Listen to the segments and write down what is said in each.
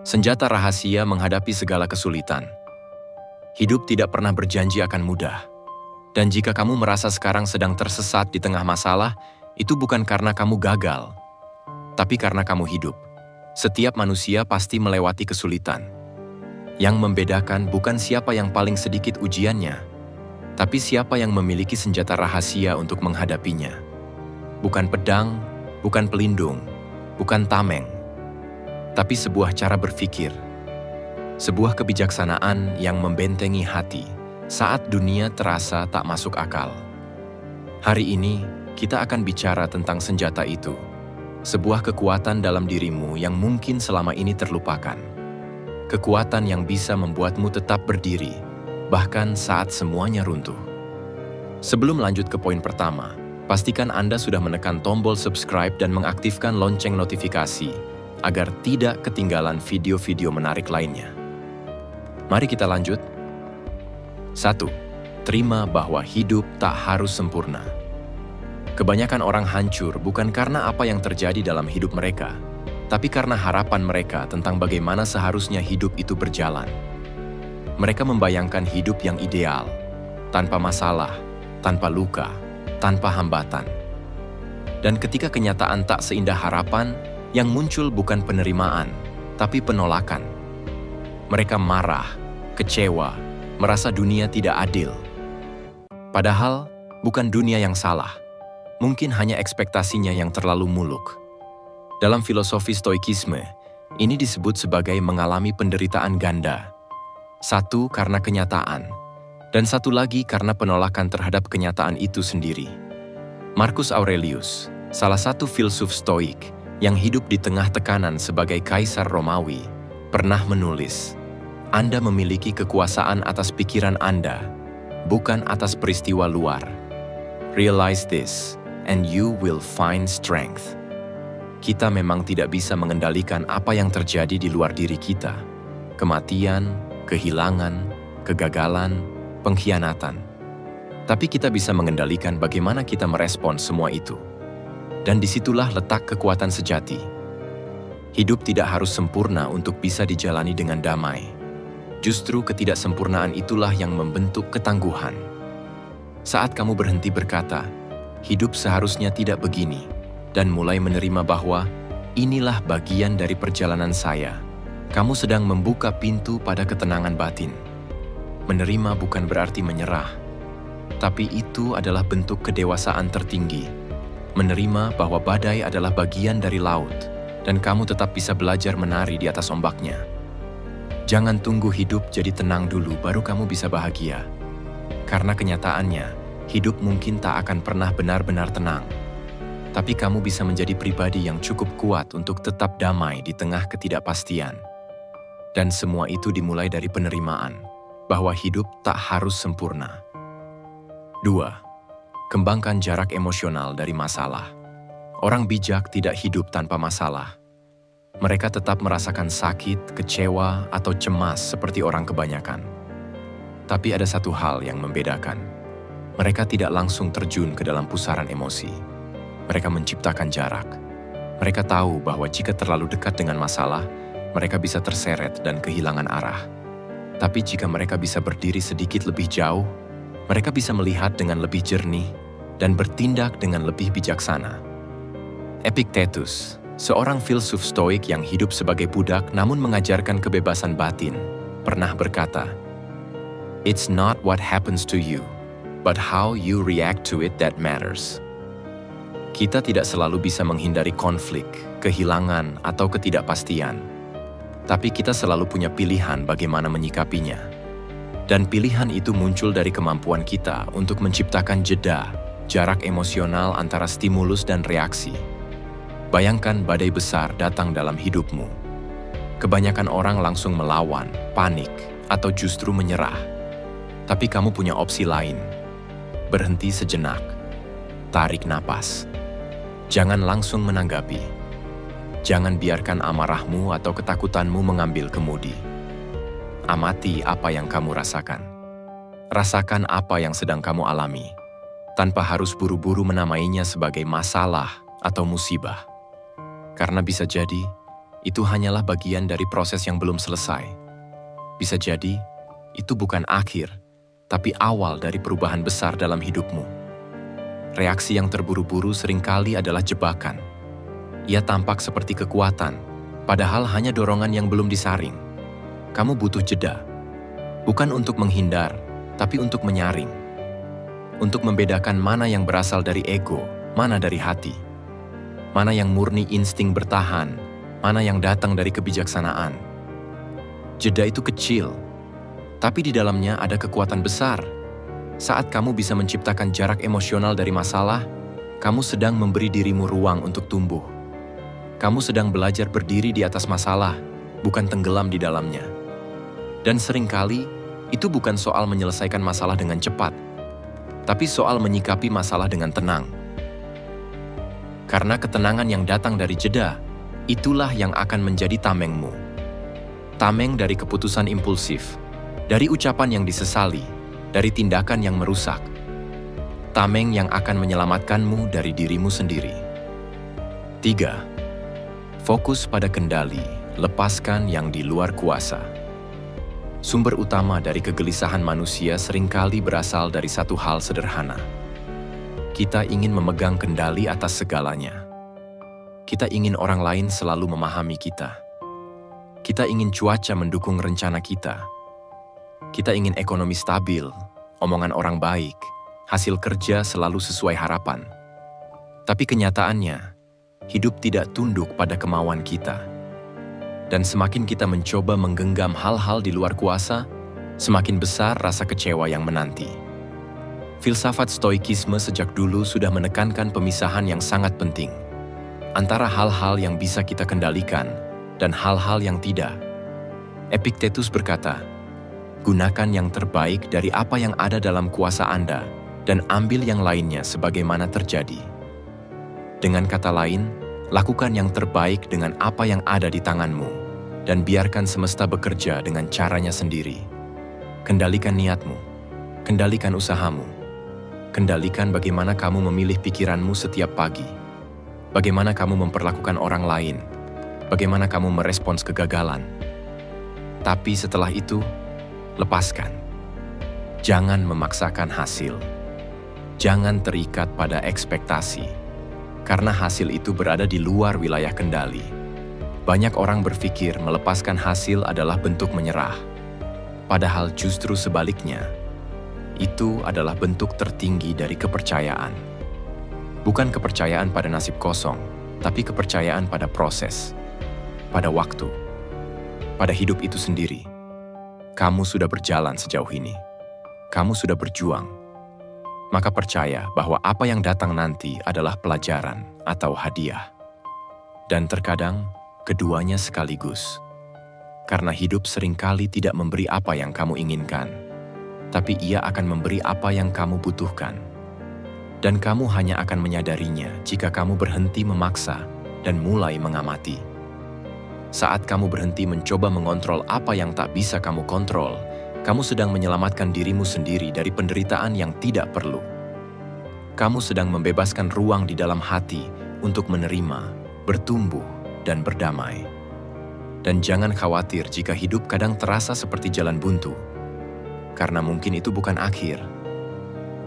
Senjata rahasia menghadapi segala kesulitan. Hidup tidak pernah berjanji akan mudah. Dan jika kamu merasa sekarang sedang tersesat di tengah masalah, itu bukan karena kamu gagal, tapi karena kamu hidup. Setiap manusia pasti melewati kesulitan. Yang membedakan bukan siapa yang paling sedikit ujiannya, tapi siapa yang memiliki senjata rahasia untuk menghadapinya. Bukan pedang, bukan pelindung, bukan tameng, tapi sebuah cara berpikir. Sebuah kebijaksanaan yang membentengi hati saat dunia terasa tak masuk akal. Hari ini, kita akan bicara tentang senjata itu. Sebuah kekuatan dalam dirimu yang mungkin selama ini terlupakan. Kekuatan yang bisa membuatmu tetap berdiri, bahkan saat semuanya runtuh. Sebelum lanjut ke poin pertama, pastikan Anda sudah menekan tombol subscribe dan mengaktifkan lonceng notifikasi agar tidak ketinggalan video-video menarik lainnya. Mari kita lanjut. 1. Terima bahwa hidup tak harus sempurna. Kebanyakan orang hancur bukan karena apa yang terjadi dalam hidup mereka, tapi karena harapan mereka tentang bagaimana seharusnya hidup itu berjalan. Mereka membayangkan hidup yang ideal, tanpa masalah, tanpa luka, tanpa hambatan. Dan ketika kenyataan tak seindah harapan, yang muncul bukan penerimaan, tapi penolakan. Mereka marah, kecewa, merasa dunia tidak adil. Padahal, bukan dunia yang salah. Mungkin hanya ekspektasinya yang terlalu muluk. Dalam filosofi stoikisme, ini disebut sebagai mengalami penderitaan ganda. Satu karena kenyataan, dan satu lagi karena penolakan terhadap kenyataan itu sendiri. Marcus Aurelius, salah satu filsuf stoik yang hidup di tengah tekanan sebagai kaisar Romawi, pernah menulis, Anda memiliki kekuasaan atas pikiran Anda, bukan atas peristiwa luar. Realize this, and you will find strength. Kita memang tidak bisa mengendalikan apa yang terjadi di luar diri kita. Kematian, kehilangan, kegagalan, pengkhianatan. Tapi kita bisa mengendalikan bagaimana kita merespon semua itu. Dan disitulah letak kekuatan sejati. Hidup tidak harus sempurna untuk bisa dijalani dengan damai. Justru ketidaksempurnaan itulah yang membentuk ketangguhan. Saat kamu berhenti berkata, hidup seharusnya tidak begini, dan mulai menerima bahwa inilah bagian dari perjalanan saya, kamu sedang membuka pintu pada ketenangan batin. Menerima bukan berarti menyerah, tapi itu adalah bentuk kedewasaan tertinggi. Menerima bahwa badai adalah bagian dari laut, dan kamu tetap bisa belajar menari di atas ombaknya. Jangan tunggu hidup jadi tenang dulu baru kamu bisa bahagia. Karena kenyataannya, hidup mungkin tak akan pernah benar-benar tenang. Tapi kamu bisa menjadi pribadi yang cukup kuat untuk tetap damai di tengah ketidakpastian. Dan semua itu dimulai dari penerimaan, bahwa hidup tak harus sempurna. 2. Kembangkan jarak emosional dari masalah. Orang bijak tidak hidup tanpa masalah. Mereka tetap merasakan sakit, kecewa, atau cemas seperti orang kebanyakan. Tapi ada satu hal yang membedakan. Mereka tidak langsung terjun ke dalam pusaran emosi. Mereka menciptakan jarak. Mereka tahu bahwa jika terlalu dekat dengan masalah, mereka bisa terseret dan kehilangan arah. Tapi jika mereka bisa berdiri sedikit lebih jauh, mereka bisa melihat dengan lebih jernih dan bertindak dengan lebih bijaksana. Epictetus, seorang filsuf stoik yang hidup sebagai budak namun mengajarkan kebebasan batin, pernah berkata, "It's not what happens to you, but how you react to it that matters." Kita tidak selalu bisa menghindari konflik, kehilangan, atau ketidakpastian. Tapi kita selalu punya pilihan bagaimana menyikapinya. Dan pilihan itu muncul dari kemampuan kita untuk menciptakan jeda, jarak emosional antara stimulus dan reaksi. Bayangkan badai besar datang dalam hidupmu. Kebanyakan orang langsung melawan, panik, atau justru menyerah. Tapi kamu punya opsi lain. Berhenti sejenak. Tarik napas. Jangan langsung menanggapi. Jangan biarkan amarahmu atau ketakutanmu mengambil kemudi. Amati apa yang kamu rasakan. Rasakan apa yang sedang kamu alami, tanpa harus buru-buru menamainya sebagai masalah atau musibah. Karena bisa jadi, itu hanyalah bagian dari proses yang belum selesai. Bisa jadi, itu bukan akhir, tapi awal dari perubahan besar dalam hidupmu. Reaksi yang terburu-buru seringkali adalah jebakan. Ia tampak seperti kekuatan, padahal hanya dorongan yang belum disaring. Kamu butuh jeda, bukan untuk menghindar, tapi untuk menyaring. Untuk membedakan mana yang berasal dari ego, mana dari hati. Mana yang murni insting bertahan, mana yang datang dari kebijaksanaan. Jeda itu kecil, tapi di dalamnya ada kekuatan besar. Saat kamu bisa menciptakan jarak emosional dari masalah, kamu sedang memberi dirimu ruang untuk tumbuh. Kamu sedang belajar berdiri di atas masalah, bukan tenggelam di dalamnya. Dan seringkali, itu bukan soal menyelesaikan masalah dengan cepat, tapi soal menyikapi masalah dengan tenang. Karena ketenangan yang datang dari jeda, itulah yang akan menjadi tamengmu. Tameng dari keputusan impulsif, dari ucapan yang disesali, dari tindakan yang merusak. Tameng yang akan menyelamatkanmu dari dirimu sendiri. 3. Fokus pada kendali, lepaskan yang di luar kuasa. Sumber utama dari kegelisahan manusia seringkali berasal dari satu hal sederhana. Kita ingin memegang kendali atas segalanya. Kita ingin orang lain selalu memahami kita. Kita ingin cuaca mendukung rencana kita. Kita ingin ekonomi stabil, omongan orang baik, hasil kerja selalu sesuai harapan. Tapi kenyataannya, hidup tidak tunduk pada kemauan kita. Dan semakin kita mencoba menggenggam hal-hal di luar kuasa, semakin besar rasa kecewa yang menanti. Filsafat stoikisme sejak dulu sudah menekankan pemisahan yang sangat penting antara hal-hal yang bisa kita kendalikan dan hal-hal yang tidak. Epictetus berkata, gunakan yang terbaik dari apa yang ada dalam kuasa Anda dan ambil yang lainnya sebagaimana terjadi. Dengan kata lain, lakukan yang terbaik dengan apa yang ada di tanganmu dan biarkan semesta bekerja dengan caranya sendiri. Kendalikan niatmu, kendalikan usahamu, kendalikan bagaimana kamu memilih pikiranmu setiap pagi, bagaimana kamu memperlakukan orang lain, bagaimana kamu merespons kegagalan. Tapi setelah itu, lepaskan. Jangan memaksakan hasil. Jangan terikat pada ekspektasi, karena hasil itu berada di luar wilayah kendali. Banyak orang berpikir melepaskan hasil adalah bentuk menyerah. Padahal justru sebaliknya, itu adalah bentuk tertinggi dari kepercayaan. Bukan kepercayaan pada nasib kosong, tapi kepercayaan pada proses, pada waktu, pada hidup itu sendiri. Kamu sudah berjalan sejauh ini. Kamu sudah berjuang. Maka percaya bahwa apa yang datang nanti adalah pelajaran atau hadiah. Dan terkadang, keduanya sekaligus. Karena hidup seringkali tidak memberi apa yang kamu inginkan, tapi ia akan memberi apa yang kamu butuhkan. Dan kamu hanya akan menyadarinya jika kamu berhenti memaksa dan mulai mengamati. Saat kamu berhenti mencoba mengontrol apa yang tak bisa kamu kontrol, kamu sedang menyelamatkan dirimu sendiri dari penderitaan yang tidak perlu. Kamu sedang membebaskan ruang di dalam hati untuk menerima, bertumbuh, dan berdamai. Dan jangan khawatir jika hidup kadang terasa seperti jalan buntu, karena mungkin itu bukan akhir.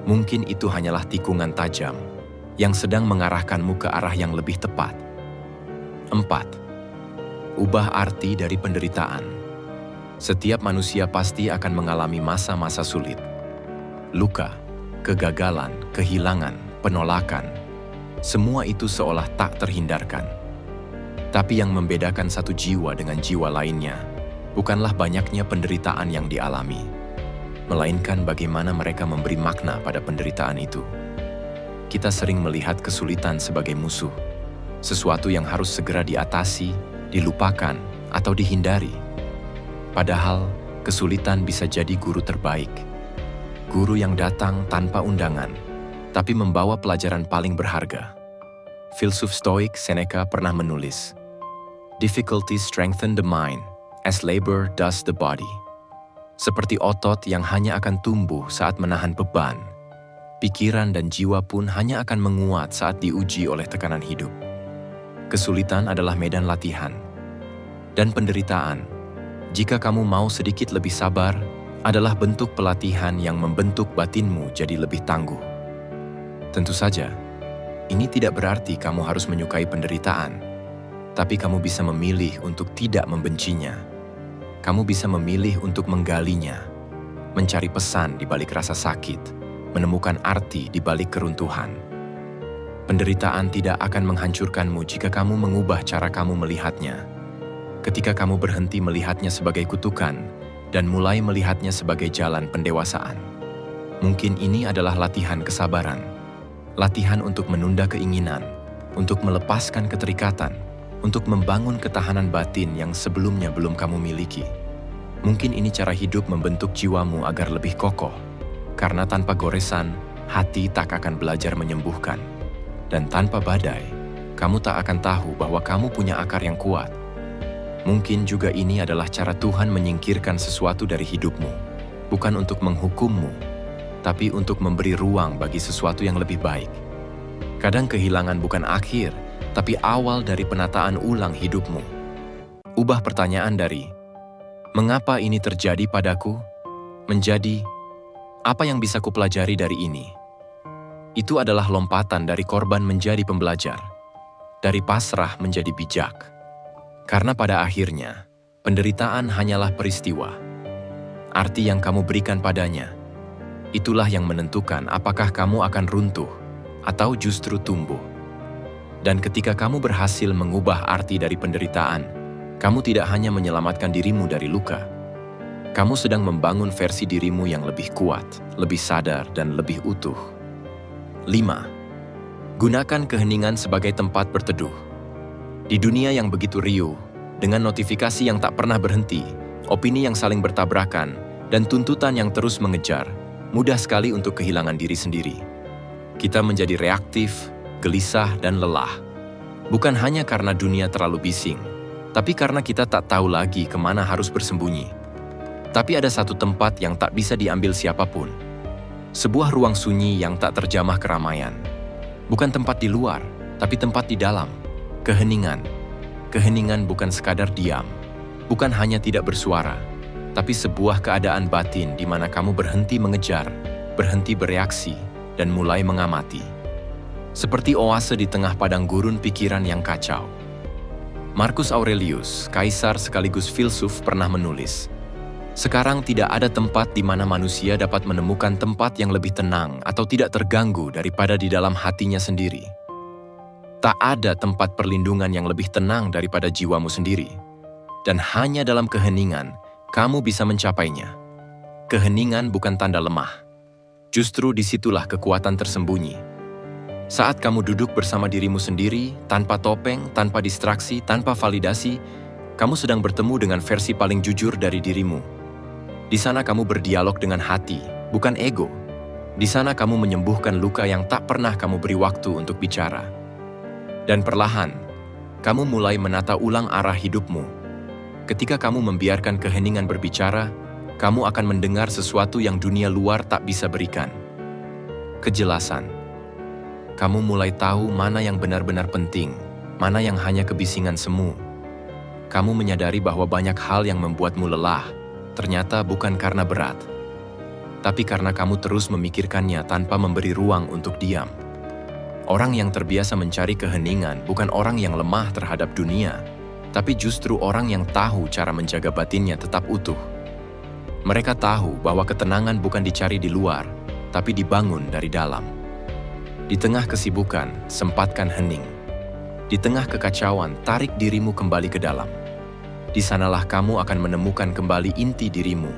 Mungkin itu hanyalah tikungan tajam yang sedang mengarahkanmu ke arah yang lebih tepat. 4. Ubah arti dari penderitaan. Setiap manusia pasti akan mengalami masa-masa sulit. Luka, kegagalan, kehilangan, penolakan, semua itu seolah tak terhindarkan. Tapi yang membedakan satu jiwa dengan jiwa lainnya bukanlah banyaknya penderitaan yang dialami, melainkan bagaimana mereka memberi makna pada penderitaan itu. Kita sering melihat kesulitan sebagai musuh, sesuatu yang harus segera diatasi, dilupakan, atau dihindari. Padahal, kesulitan bisa jadi guru terbaik. Guru yang datang tanpa undangan, tapi membawa pelajaran paling berharga. Filsuf Stoik Seneca pernah menulis, "Difficulty strengthen the mind, as labor does the body." Seperti otot yang hanya akan tumbuh saat menahan beban, pikiran dan jiwa pun hanya akan menguat saat diuji oleh tekanan hidup. Kesulitan adalah medan latihan, Dan penderitaan, jika kamu mau sedikit lebih sabar, adalah bentuk pelatihan yang membentuk batinmu jadi lebih tangguh. Tentu saja, ini tidak berarti kamu harus menyukai penderitaan, tapi kamu bisa memilih untuk tidak membencinya. Kamu bisa memilih untuk menggalinya, mencari pesan di balik rasa sakit, menemukan arti di balik keruntuhan. Penderitaan tidak akan menghancurkanmu jika kamu mengubah cara kamu melihatnya. Ketika kamu berhenti melihatnya sebagai kutukan dan mulai melihatnya sebagai jalan pendewasaan. Mungkin ini adalah latihan kesabaran, latihan untuk menunda keinginan, untuk melepaskan keterikatan, untuk membangun ketahanan batin yang sebelumnya belum kamu miliki. Mungkin ini cara hidup membentuk jiwamu agar lebih kokoh, karena tanpa goresan, hati tak akan belajar menyembuhkan. Dan tanpa badai, kamu tak akan tahu bahwa kamu punya akar yang kuat. Mungkin juga ini adalah cara Tuhan menyingkirkan sesuatu dari hidupmu, bukan untuk menghukummu, tapi untuk memberi ruang bagi sesuatu yang lebih baik. Kadang kehilangan bukan akhir, tapi awal dari penataan ulang hidupmu. Ubah pertanyaan dari, "Mengapa ini terjadi padaku?" menjadi, "Apa yang bisa kupelajari dari ini?" Itu adalah lompatan dari korban menjadi pembelajar, dari pasrah menjadi bijak. Karena pada akhirnya, penderitaan hanyalah peristiwa. Arti yang kamu berikan padanya, itulah yang menentukan apakah kamu akan runtuh atau justru tumbuh. Dan ketika kamu berhasil mengubah arti dari penderitaan, kamu tidak hanya menyelamatkan dirimu dari luka. Kamu sedang membangun versi dirimu yang lebih kuat, lebih sadar, dan lebih utuh. 5. Gunakan keheningan sebagai tempat berteduh. Di dunia yang begitu riuh, dengan notifikasi yang tak pernah berhenti, opini yang saling bertabrakan, dan tuntutan yang terus mengejar, mudah sekali untuk kehilangan diri sendiri. Kita menjadi reaktif, gelisah, dan lelah. Bukan hanya karena dunia terlalu bising, tapi karena kita tak tahu lagi kemana harus bersembunyi. Tapi ada satu tempat yang tak bisa diambil siapapun. Sebuah ruang sunyi yang tak terjamah keramaian. Bukan tempat di luar, tapi tempat di dalam. Keheningan. Keheningan bukan sekadar diam, bukan hanya tidak bersuara, tapi sebuah keadaan batin di mana kamu berhenti mengejar, berhenti bereaksi, dan mulai mengamati. Seperti oase di tengah padang gurun pikiran yang kacau. Marcus Aurelius, kaisar sekaligus filsuf, pernah menulis, "Sekarang tidak ada tempat di mana manusia dapat menemukan tempat yang lebih tenang atau tidak terganggu daripada di dalam hatinya sendiri." Tak ada tempat perlindungan yang lebih tenang daripada jiwamu sendiri. Dan hanya dalam keheningan, kamu bisa mencapainya. Keheningan bukan tanda lemah. Justru disitulah kekuatan tersembunyi. Saat kamu duduk bersama dirimu sendiri, tanpa topeng, tanpa distraksi, tanpa validasi, kamu sedang bertemu dengan versi paling jujur dari dirimu. Di sana kamu berdialog dengan hati, bukan ego. Di sana kamu menyembuhkan luka yang tak pernah kamu beri waktu untuk bicara. Dan perlahan, kamu mulai menata ulang arah hidupmu. Ketika kamu membiarkan keheningan berbicara, kamu akan mendengar sesuatu yang dunia luar tak bisa berikan. Kejelasan. Kamu mulai tahu mana yang benar-benar penting, mana yang hanya kebisingan semu. Kamu menyadari bahwa banyak hal yang membuatmu lelah, ternyata bukan karena berat, tapi karena kamu terus memikirkannya tanpa memberi ruang untuk diam. Orang yang terbiasa mencari keheningan bukan orang yang lemah terhadap dunia, tapi justru orang yang tahu cara menjaga batinnya tetap utuh. Mereka tahu bahwa ketenangan bukan dicari di luar, tapi dibangun dari dalam. Di tengah kesibukan, sempatkan hening. Di tengah kekacauan, tarik dirimu kembali ke dalam. Di sanalah kamu akan menemukan kembali inti dirimu,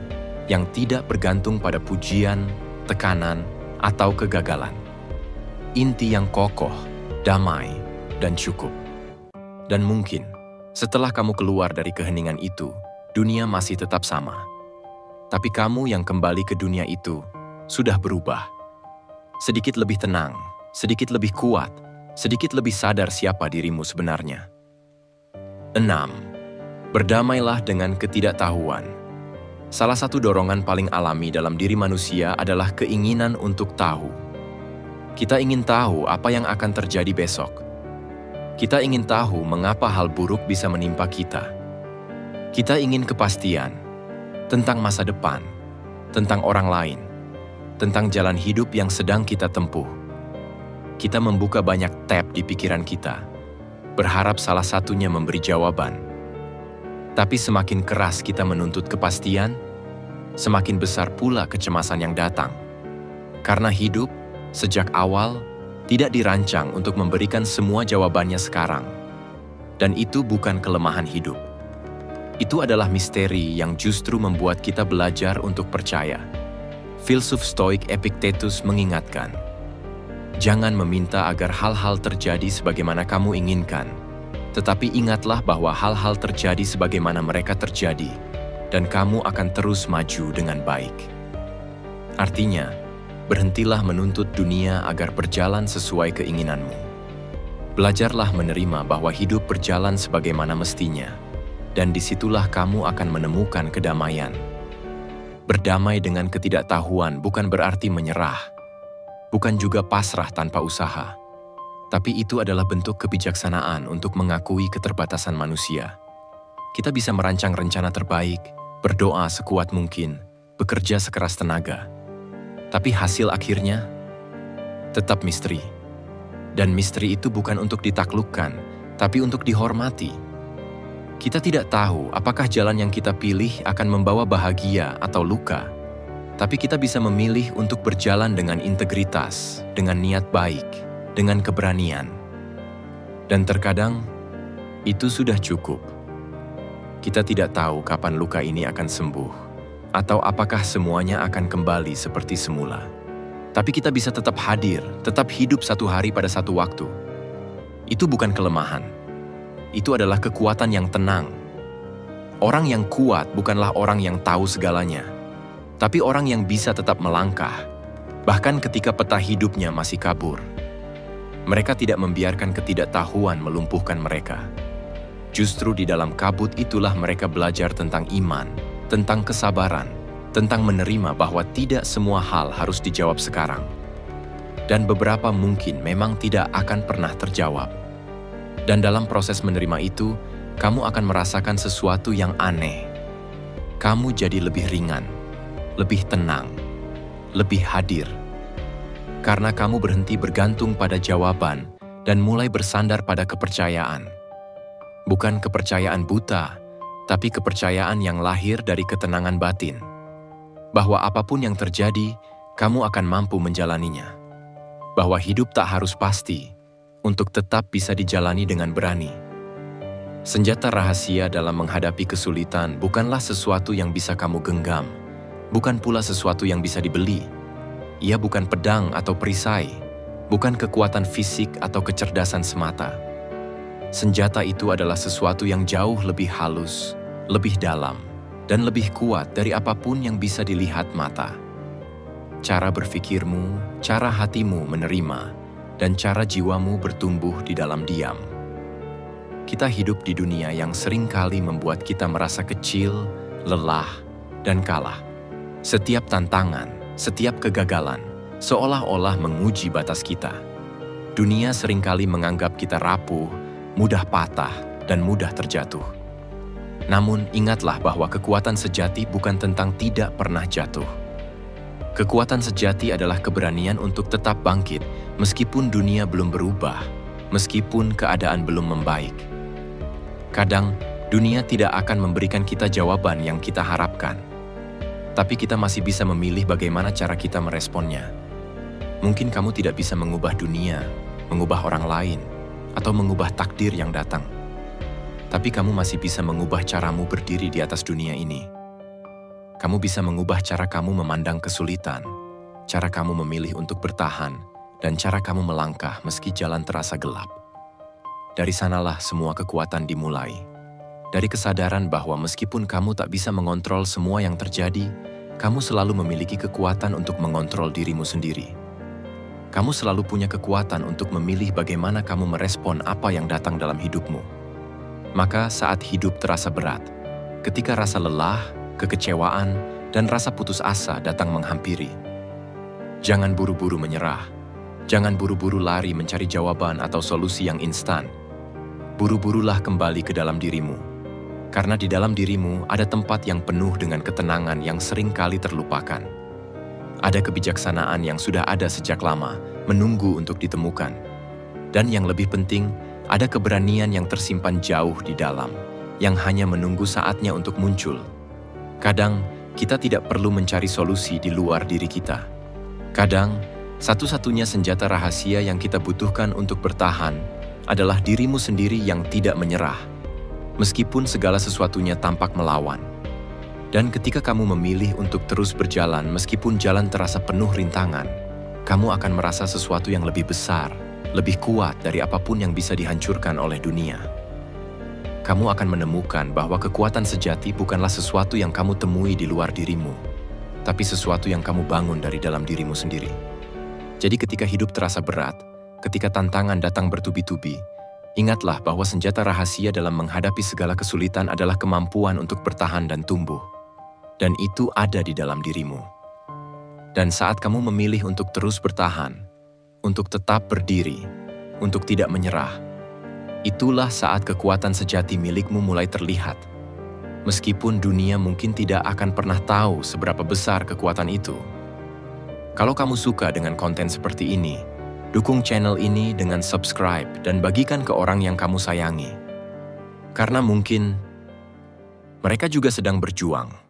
yang tidak bergantung pada pujian, tekanan, atau kegagalan. Inti yang kokoh, damai, dan cukup. Dan mungkin, setelah kamu keluar dari keheningan itu, dunia masih tetap sama. Tapi kamu yang kembali ke dunia itu, sudah berubah. Sedikit lebih tenang, sedikit lebih kuat, sedikit lebih sadar siapa dirimu sebenarnya. 6. Berdamailah dengan ketidaktahuan. Salah satu dorongan paling alami dalam diri manusia adalah keinginan untuk tahu. Kita ingin tahu apa yang akan terjadi besok. Kita ingin tahu mengapa hal buruk bisa menimpa kita. Kita ingin kepastian tentang masa depan, tentang orang lain, tentang jalan hidup yang sedang kita tempuh. Kita membuka banyak tab di pikiran kita, berharap salah satunya memberi jawaban. Tapi semakin keras kita menuntut kepastian, semakin besar pula kecemasan yang datang. Karena hidup, sejak awal, tidak dirancang untuk memberikan semua jawabannya sekarang. Dan itu bukan kelemahan hidup. Itu adalah misteri yang justru membuat kita belajar untuk percaya. Filsuf Stoik Epictetus mengingatkan, jangan meminta agar hal-hal terjadi sebagaimana kamu inginkan, tetapi ingatlah bahwa hal-hal terjadi sebagaimana mereka terjadi, dan kamu akan terus maju dengan baik. Artinya, berhentilah menuntut dunia agar berjalan sesuai keinginanmu. Belajarlah menerima bahwa hidup berjalan sebagaimana mestinya, dan disitulah kamu akan menemukan kedamaian. Berdamai dengan ketidaktahuan bukan berarti menyerah, bukan juga pasrah tanpa usaha. Tapi itu adalah bentuk kebijaksanaan untuk mengakui keterbatasan manusia. Kita bisa merancang rencana terbaik, berdoa sekuat mungkin, bekerja sekeras tenaga. Tapi hasil akhirnya tetap misteri. Dan misteri itu bukan untuk ditaklukkan, tapi untuk dihormati. Kita tidak tahu apakah jalan yang kita pilih akan membawa bahagia atau luka. Tapi kita bisa memilih untuk berjalan dengan integritas, dengan niat baik, dengan keberanian. Dan terkadang, itu sudah cukup. Kita tidak tahu kapan luka ini akan sembuh, atau apakah semuanya akan kembali seperti semula. Tapi kita bisa tetap hadir, tetap hidup satu hari pada satu waktu. Itu bukan kelemahan. Itu adalah kekuatan yang tenang. Orang yang kuat bukanlah orang yang tahu segalanya, tapi orang yang bisa tetap melangkah, bahkan ketika peta hidupnya masih kabur. Mereka tidak membiarkan ketidaktahuan melumpuhkan mereka. Justru di dalam kabut itulah mereka belajar tentang iman, tentang kesabaran, tentang menerima bahwa tidak semua hal harus dijawab sekarang. Dan beberapa mungkin memang tidak akan pernah terjawab. Dan dalam proses menerima itu, kamu akan merasakan sesuatu yang aneh. Kamu jadi lebih ringan, lebih tenang, lebih hadir. Karena kamu berhenti bergantung pada jawaban dan mulai bersandar pada kepercayaan. Bukan kepercayaan buta, tapi kepercayaan yang lahir dari ketenangan batin. Bahwa apapun yang terjadi, kamu akan mampu menjalaninya. Bahwa hidup tak harus pasti, untuk tetap bisa dijalani dengan berani. Senjata rahasia dalam menghadapi kesulitan bukanlah sesuatu yang bisa kamu genggam, bukan pula sesuatu yang bisa dibeli. Ia bukan pedang atau perisai, bukan kekuatan fisik atau kecerdasan semata. Senjata itu adalah sesuatu yang jauh lebih halus, lebih dalam, dan lebih kuat dari apapun yang bisa dilihat mata. Cara berpikirmu, cara hatimu menerima, dan cara jiwamu bertumbuh di dalam diam. Kita hidup di dunia yang seringkali membuat kita merasa kecil, lelah, dan kalah. Setiap tantangan, setiap kegagalan, seolah-olah menguji batas kita. Dunia seringkali menganggap kita rapuh, mudah patah, dan mudah terjatuh. Namun ingatlah bahwa kekuatan sejati bukan tentang tidak pernah jatuh. Kekuatan sejati adalah keberanian untuk tetap bangkit meskipun dunia belum berubah, meskipun keadaan belum membaik. Kadang, dunia tidak akan memberikan kita jawaban yang kita harapkan. Tapi kita masih bisa memilih bagaimana cara kita meresponnya. Mungkin kamu tidak bisa mengubah dunia, mengubah orang lain, atau mengubah takdir yang datang. Tapi kamu masih bisa mengubah caramu berdiri di atas dunia ini. Kamu bisa mengubah cara kamu memandang kesulitan, cara kamu memilih untuk bertahan, dan cara kamu melangkah meski jalan terasa gelap. Dari sanalah semua kekuatan dimulai. Dari kesadaran bahwa meskipun kamu tak bisa mengontrol semua yang terjadi, kamu selalu memiliki kekuatan untuk mengontrol dirimu sendiri. Kamu selalu punya kekuatan untuk memilih bagaimana kamu merespon apa yang datang dalam hidupmu. Maka saat hidup terasa berat, ketika rasa lelah, kekecewaan, dan rasa putus asa datang menghampiri, jangan buru-buru menyerah. Jangan buru-buru lari mencari jawaban atau solusi yang instan. Buru-burulah kembali ke dalam dirimu. Karena di dalam dirimu ada tempat yang penuh dengan ketenangan yang sering kali terlupakan. Ada kebijaksanaan yang sudah ada sejak lama, menunggu untuk ditemukan. Dan yang lebih penting, ada keberanian yang tersimpan jauh di dalam, yang hanya menunggu saatnya untuk muncul. Kadang, kita tidak perlu mencari solusi di luar diri kita. Kadang, satu-satunya senjata rahasia yang kita butuhkan untuk bertahan adalah dirimu sendiri yang tidak menyerah, meskipun segala sesuatunya tampak melawan. Dan ketika kamu memilih untuk terus berjalan meskipun jalan terasa penuh rintangan, kamu akan merasa sesuatu yang lebih besar, lebih kuat dari apapun yang bisa dihancurkan oleh dunia. Kamu akan menemukan bahwa kekuatan sejati bukanlah sesuatu yang kamu temui di luar dirimu, tapi sesuatu yang kamu bangun dari dalam dirimu sendiri. Jadi ketika hidup terasa berat, ketika tantangan datang bertubi-tubi, ingatlah bahwa senjata rahasia dalam menghadapi segala kesulitan adalah kemampuan untuk bertahan dan tumbuh. Dan itu ada di dalam dirimu. Dan saat kamu memilih untuk terus bertahan, untuk tetap berdiri, untuk tidak menyerah, itulah saat kekuatan sejati milikmu mulai terlihat. Meskipun dunia mungkin tidak akan pernah tahu seberapa besar kekuatan itu. Kalau kamu suka dengan konten seperti ini, dukung channel ini dengan subscribe dan bagikan ke orang yang kamu sayangi. Karena mungkin mereka juga sedang berjuang.